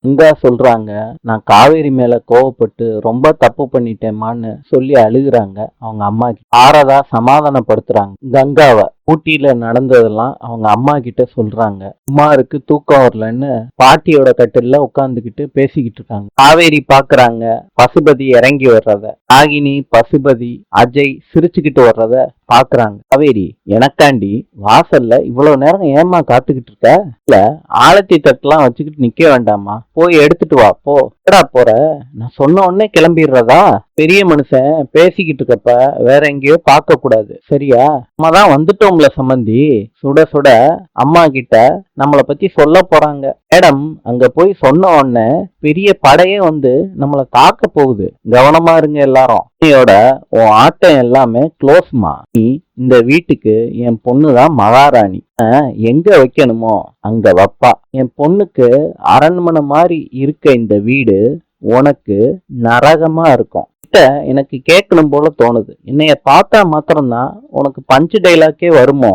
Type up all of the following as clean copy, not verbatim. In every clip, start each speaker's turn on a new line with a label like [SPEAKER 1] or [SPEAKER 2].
[SPEAKER 1] கங்கா சொல்றாங்க, நான் காவேரி மேல கோவப்பட்டு ரொம்ப தப்பு பண்ணிட்டேம்மான்னு சொல்லி அழுகுறாங்க அவங்க அம்மா கிட்ட. சாரதா சமாதானப்படுத்துறாங்க கங்காவை. ஊட்டியில நடந்ததெல்லாம் அவங்க அம்மா கிட்ட சொல்றாங்க. குமாருக்கு தூக்கம் வரலன்னு பாட்டியோட கட்டில்ல உட்காந்துக்கிட்டு பேசிக்கிட்டு இருக்காங்க. காவேரி பாக்குறாங்க பசுபதி இறங்கி வர்றத. நாகினி, பசுபதி, அஜய் சிரிச்சுக்கிட்டு வர்றத பாக்குறாங்க. காவேரி, எனக்காண்டி வாசல்ல இவ்வளவு நேரம் ஏமா காத்துக்கிட்டு இருக்க? இல்ல, ஆலத்தி தட்டுலாம் வச்சுக்கிட்டு நிக்க வேண்டாமா? போய் எடுத்துட்டு வா போ. எடா போற? நான் சொன்ன உடனே கிளம்பிடுறதா? பெரிய மனுஷன் பேசிக்கிட்டு இருக்கப்ப வேற எங்கேயோ பார்க்க கூடாது, சரியா? நம்ம தான் வந்துட்டோம்ல சம்பந்தி. சுட சுட அம்மா கிட்ட நம்மளை பத்தி சொல்ல போறாங்க. மேடம் அங்க போய் சொன்ன உடனே பெரிய படையே வந்து நம்மளை தாக்க போகுது. கவனமா இருங்க எல்லாரும். நீயோட உன் ஆட்டம் எல்லாமே க்ளோஸ்மா. நீ இந்த வீட்டுக்கு என் பொண்ணுதான் மகாராணி. எங்க வைக்கணுமோ அங்க வப்பா. என் பொண்ணுக்கு அரண்மனை மாதிரி இருக்க இந்த வீடு உனக்கு நரகமா இருக்கும். எனக்கு கேட்கணும் போல தோணுது. என்னைய பார்த்தா மாத்திரம்தான் உனக்கு பஞ்சு டைலாக்கே வருமோ?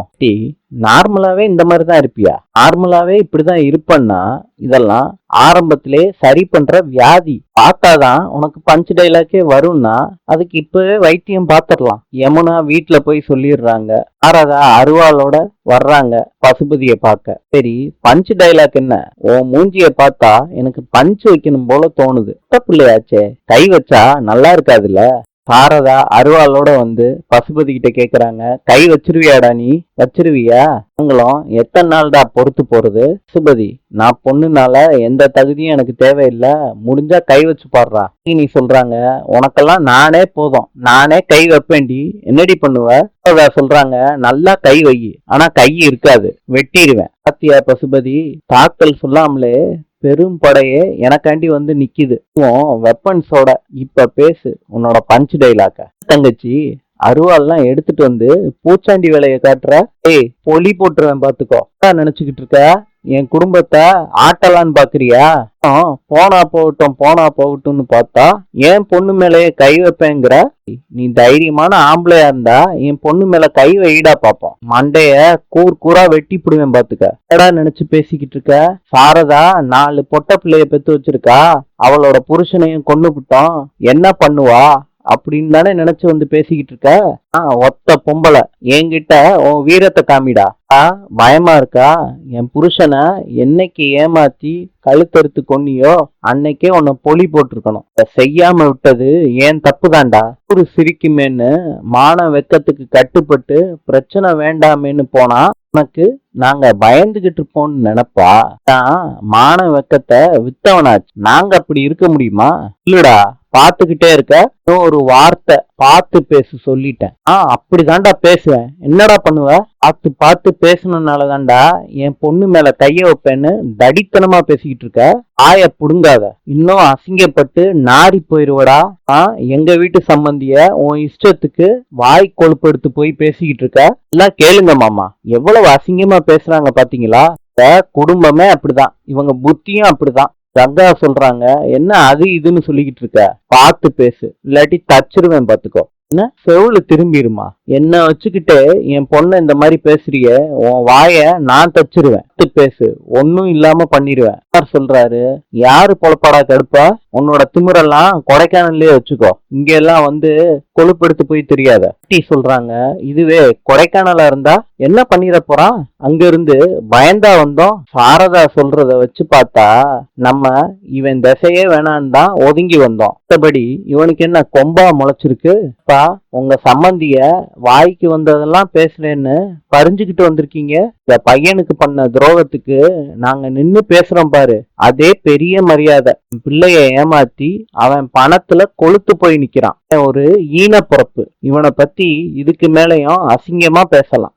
[SPEAKER 1] நார்மலாவே இந்த மாதிரி தான் இருப்பியா? நார்மலாவே இப்படிதான் இருப்பன்னா இதெல்லாம் ஆரம்பத்திலே சரி பண்ற வியாதி. பார்த்தாதான் உனக்கு பஞ்சு டைலாக்கே வரும்னா அதுக்கு இப்பவே வைத்தியம் பார்த்துடலாம். யமுனா வீட்டுல போய் சொல்லிடுறாங்க. ஆராதா அருவாளோட வர்றாங்க பசுபதிய பார்க்க. சரி, பஞ்சு டைலாக் என்ன? உன் மூஞ்சிய பார்த்தா எனக்கு பஞ்சு வைக்கணும் போல தோணுது. பிள்ளையாச்சே, கை வச்சா நல்லா இருக்காதுல்ல? சாரதா அருவாளோட வந்து பசுபதி கிட்ட கேக்குறாங்க, கை வச்சிருவியாடா? நீ வச்சிருவியா? அவங்களும் எத்தனை நாள்டா பொறுத்து போறது? பசுபதி, நான் பொண்ணுனால எந்த தகுதியும் எனக்கு தேவையில்லை, முடிஞ்சா கை வச்சு பாடுறா. நீ சொல்றாங்க, உனக்கெல்லாம் நானே போதும், நானே கை வைப்பேன்டி, என்னடி பண்ணுவ? சொல்றாங்க, நல்லா கை வை, ஆனா கை இருக்காது, வெட்டிடுவேன். பாத்தியா பசுபதி, தாக்கல் சொல்லாமலே பெரும் படையே எனக்காண்டி வந்து நிக்குது வெப்பன்ஸோட. இப்ப பேசு உன்னோட பஞ்ச் டைலாக்க. தங்கச்சி, அருவாள்லாம் எடுத்துட்டு வந்து பூச்சாண்டி வேலையை காட்டுற. பொலி போட்டுருவேன் பாத்துக்கோ. நினைச்சுக்கிட்டு இருக்க என் குடும்பத்தை ஆட்டலான்னு பாக்குறியா? போனா போகட்டும்னு பார்த்தா என் பொண்ணு மேலேயே கை வைப்பேங்கிற. நீ தைரியமான ஆம்பளையா இருந்தா என் பொண்ணு மேல கை வைடா பாப்போம். மண்டைய கூரா வெட்டி போடுவேன் பாத்துக்க. எடா நினைச்சு பேசிக்கிட்டு இருக்க? சாரதா 4 பொட்ட பிள்ளைய பெத்து வச்சிருக்கா. அவளோட புருஷனையும் கொண்டு விட்டோம், என்ன பண்ணுவா அப்படின்னு தானே நினைச்சு வந்து பேசிக்கிட்டு இருக்க? ஒத்த பொம்பளை என்கிட்ட உன் வீரத்தை காமிடா. பயமா இருக்கா? என் புருஷனை என்னைக்கு ஏமாத்தி கழுத்தறுத்து கொன்னியோ அன்னைக்கே உன்னை பொலி போட்டிருக்கணும். செய்யாம விட்டது ஏன் தப்பு தான்டா. ஒரு சிரிக்குமேன்னு மான வெக்கத்துக்கு கட்டுப்பட்டு பிரச்சனை வேண்டாமேன்னு போனா உனக்கு நாங்க பயந்துகிட்டு இருப்போம்னு நினைப்பா? மான வெக்கத்தை வித்தவனாச்சு. நாங்க அப்படி இருக்க முடியுமா? இல்லடா, பாத்துக்கிட்டே இருக்க. ஒரு வார்த்தை பார்த்து பேசு சொல்லிட்டேன். அப்படிதான்டா பேசுவேன். என்னடா பண்ணுவ? பார்த்து பேசணும்னாலதான்டா என் பொண்ணு மேல கைய வைப்பேன்னு தடித்தனமா பேசிக்கிட்டு இருக்க. ஆய புடுங்காத, இன்னும் அசிங்கப்பட்டு நாரி போயிருவடா. எங்க வீட்டு சம்பந்திய உன் இஷ்டத்துக்கு வாய் கொழுப்பு எடுத்து போய் பேசிக்கிட்டு இருக்க. எல்லாம் கேளுங்க மாமா, எவ்வளவு அசிங்கமா பேசுறாங்க பாத்தீங்களா? குடும்பமே அப்படிதான், இவங்க புத்தியும் அப்படிதான். கங்கா சொல்றாங்க, என்ன அது இதுன்னு சொல்லிக்கிட்டு இருக்க? பார்த்து பேசு, இல்லாட்டி தச்சிருவேன் பாத்துக்கோ. என்ன செவுளு திரும்பிடுமா? என்ன வச்சுக்கிட்டு என் பொண்ணை இந்த மாதிரி பேசுறிய, உன் வாய நான் தச்சிருவேன். பேசு, ஒன்னும் இல்லாம பண்ணிடுவேன். சொல்றாரு, யாரு பொழப்பாடா கடுப்பா? உன்னோட திமிரெல்லாம் கொடைக்கானல்லே வச்சுக்கோ, இங்க எல்லாம் வந்து கொழுப்பெடுத்து போய் தெரியாத. சொல்றாங்க, இதுவே கொடைக்கானலா இருந்தா என்ன பண்ணிட போறான்? அங்க இருந்து பயந்தா வந்தோம். சாரதா சொல்றத வச்சு பார்த்தா நம்ம இவன் திசையே வேணான்னு தான் ஒதுங்கி வந்தோம். மற்றபடி இவனுக்கு என்ன கொம்பா முளைச்சிருக்கு? உங்க சம்பந்திய வாய்க்கு வந்ததெல்லாம் பேசுறேன்னு பறிஞ்சுக்கிட்டு வந்திருக்கீங்க. இந்த பையனுக்கு பண்ண துரோகத்துக்கு நாங்க நின்னு பேசுறோம் பாரு, அதே பெரிய மரியாதை. பிள்ளைய ஏமாத்தி அவன் பணத்துல கொளுத்து போய் நிக்கிறான். ஒரு ஈன பொறப்பு. இவனை பத்தி இதுக்கு மேலையும் அசிங்கமா பேசலாம்.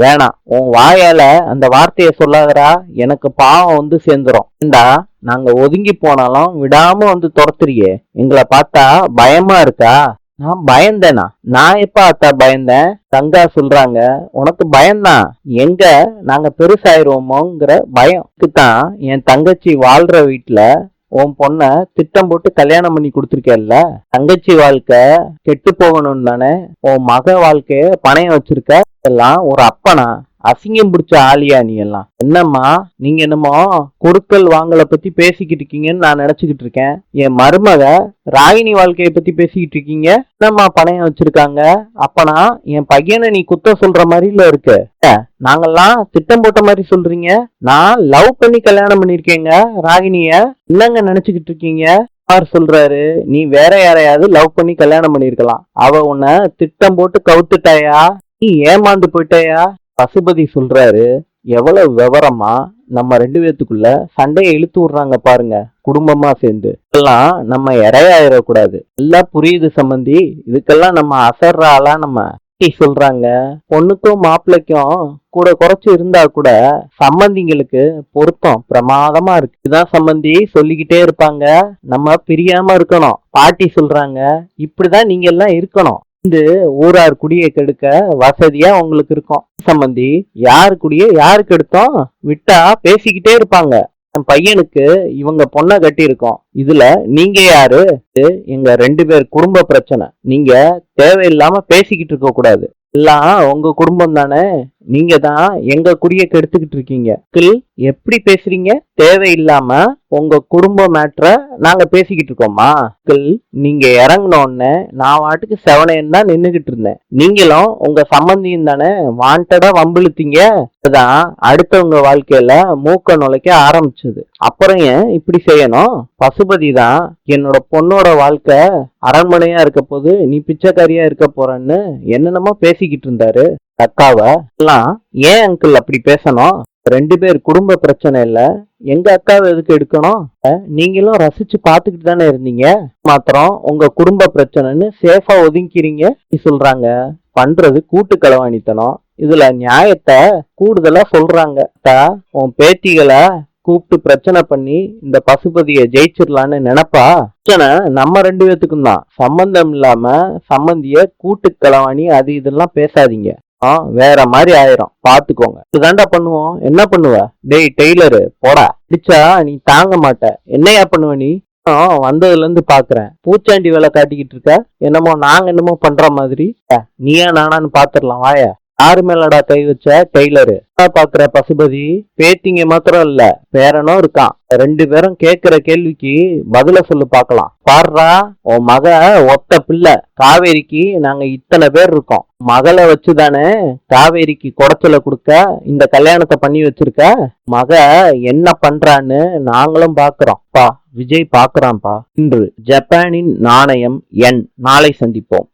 [SPEAKER 1] வேணாம், உன் வாயால அந்த வார்த்தைய சொல்லாதரா, எனக்கு பாவம் வந்து சேர்ந்துரும். ஏண்டா, நாங்க ஒதுங்கி போனாலும் விடாம வந்து துரத்துறியே, எங்களை பார்த்தா பயமா இருக்கா? நான் பயந்தேனா? நான் எப்ப அத்தா பயந்தேன்? கங்கா சொல்றாங்க, உனக்கு பயம்தான். எங்க நாங்க பெருசாயிருவோமோங்கிற பயத்துக்கு தான் என் தங்கச்சி வாழ்ற வீட்டுல உன் பொண்ண திட்டம் போட்டு கல்யாணம் பண்ணி கொடுத்துருக்கேல்ல. தங்கச்சி வாழ்க்கை கெட்டு போகணும்னு தானே உன் மக வாழ்க்கைய பணையம் வச்சிருக்க. எல்லாம் ஒரு அப்பனா? அசிங்கம் பிடிச்ச ஆளியா நீ எல்லாம்? என்னம்மா நீங்க என்னமோ கொடுக்கல் வாங்கல பத்தி பேசிக்கிட்டு இருக்கீங்கன்னு நான் நினைச்சுக்கிட்டு இருக்கேன். என் மருமக ராகினி வாழ்க்கையை பத்தி பேசிக்கிட்டு இருக்கீங்க. என்னம்மா பணையம் வச்சிருக்காங்க? அப்பனா என் பையனை நீ குத்த சொல்ற மாதிரில இருக்கு. நாங்கெல்லாம் திட்டம் போட்ட மாதிரி சொல்றீங்க. நான் லவ் பண்ணி கல்யாணம் பண்ணிருக்கேங்க ராகினிய. என்னங்க நினைச்சுக்கிட்டு இருக்கீங்க? சொல்றாரு, நீ வேற யாரையாவது லவ் பண்ணி கல்யாணம் பண்ணிருக்கலாம். அவ உன்னை திட்டம் போட்டு கவுத்துட்டாயா? நீ ஏமாந்து போயிட்டாயா? பசுபதி சொல்றாரு, எவ்வளவு விவரமா நம்ம 2 பேத்துக்குள்ள சண்டையை இழுத்து விடுறாங்க பாருங்க, குடும்பமா சேர்ந்து. இதெல்லாம் நம்ம இறையாயிடக்கூடாது. எல்லாம் புரியுது சம்பந்தி. இதுக்கெல்லாம் நம்ம அசர்ற ஆளா நம்ம சொல்றாங்க. பொண்ணுக்கும் மாப்பிள்ளைக்கும் கூட குறைச்சு இருந்தா கூட சம்பந்திங்களுக்கு பொருத்தம் பிரமாதமா இருக்கு. இதுதான் சம்பந்தி சொல்லிக்கிட்டே இருப்பாங்க. நம்ம பிரியாம இருக்கணும். பாட்டி சொல்றாங்க, இப்படிதான் நீங்க எல்லாம் இருக்கணும். இந்த ஊரார் குடியை கெடுக்க வசதியா உங்களுக்கு இருக்கும். சம்பந்தி யாரு குடிய யாருக்கு எடுத்தோம் விட்டா பேசிக்கிட்டே இருப்பாங்க. என் பையனுக்கு இவங்க பொண்ணை கட்டி இருக்கோம். இதுல நீங்க யாரு? எங்க 2 பேர் குடும்ப பிரச்சனை. நீங்க தேவையில்லாம பேசிக்கிட்டு இருக்க கூடாது. எல்லாம் உங்க குடும்பம் தானே. நீங்க தான் எங்க குடிய கெடுத்துக்கிட்டு இருக்கீங்க. எப்படி பேசுறீங்க? தேவையில்லாம உங்க குடும்ப மேட்ரை நாங்க பேசிக்கிட்டு இருக்கோமா? நீங்க இறங்கின உடனே நான் வாட்டுக்கு செவனையன் தான் நின்னுகிட்டு இருந்தேன். நீங்களும் உங்க சம்பந்தியும் தானே வாண்டடா வம்பிழுத்தீங்க. அதுதான் அடுத்தவங்க வாழ்க்கையில மூக்க நுழைக்க ஆரம்பிச்சது. அப்புறம் ஏன் இப்படி செய்யணும்? பசுபதி தான் என்னோட பொண்ணோட வாழ்க்கை அரண்மனையா இருக்க போது நீ பிச்சைக்காரியா இருக்க போறன்னு என்னென்னமோ பேசிக்கிட்டு இருந்தாரு. அக்காவை எல்லாம் ஏன் அங்கிள் அப்படி பேசணும்? 2 பேர் குடும்ப பிரச்சனை இல்ல, எங்க அக்காவை எதுக்கு எடுக்கணும்? நீங்களும் ரசிச்சு பாத்துக்கிட்டு தானே இருந்தீங்க. மாத்திரம் உங்க குடும்ப பிரச்சனைன்னு சேஃபா ஒதுங்கிறீங்க சொல்றாங்க. பண்றது கூட்டு களவாணித்தனம். இதுல நியாயத்தை கூடுதலா சொல்றாங்க. உன் பேத்திகளை கூப்பிட்டு பிரச்சனை பண்ணி இந்த பசுபதியை ஜெயிச்சிடலான்னு நினைப்பா? பிரச்சனை நம்ம 2 பேத்துக்கும் தான். சம்பந்தம் இல்லாம சம்பந்திய கூட்டு களவாணி அது இதெல்லாம் பேசாதீங்க. வேற மாதிரி ஆயிரும், பாத்துக்கோங்க. இதுதாண்டா பண்ணுவோம். என்ன பண்ணுவ? டேய் டெய்லரு போடா, அடிச்சா நீ தாங்க மாட்ட. என்னையா பண்ணுவ நீ? வந்ததுல இருந்து பாக்குறேன் பூச்சாண்டி வேலை காட்டிக்கிட்டு இருக்க. என்னமோ நாங்க என்னமோ பண்ற மாதிரி. நீயா நானான்னு பாத்துடலாம் வாயா. யாரு மேலடா கை வச்ச? டெய்லரு பாக்குற பசுபதி. பேத்திங்க மாத்திரம் இல்ல, பேரனும் இருக்கான். 2 பேரும் கேக்குற கேள்விக்கு பதில சொல்லு பாக்கலாம். பாடுறா, உன் மக ஒத்த பிள்ளை. காவேரிக்கு நாங்க இத்தனை பேர் இருக்கோம். மகளை வச்சுதானே காவேரிக்கு குடைச்சலை கொடுக்க இந்த கல்யாணத்தை பண்ணி வச்சிருக்க. மக என்ன பண்றான்னு நாங்களும் பாக்குறோம். விஜய் பாக்குறான்பா. இன்று ஜப்பானின் நாணயம் எண். நாளை சந்திப்போம்.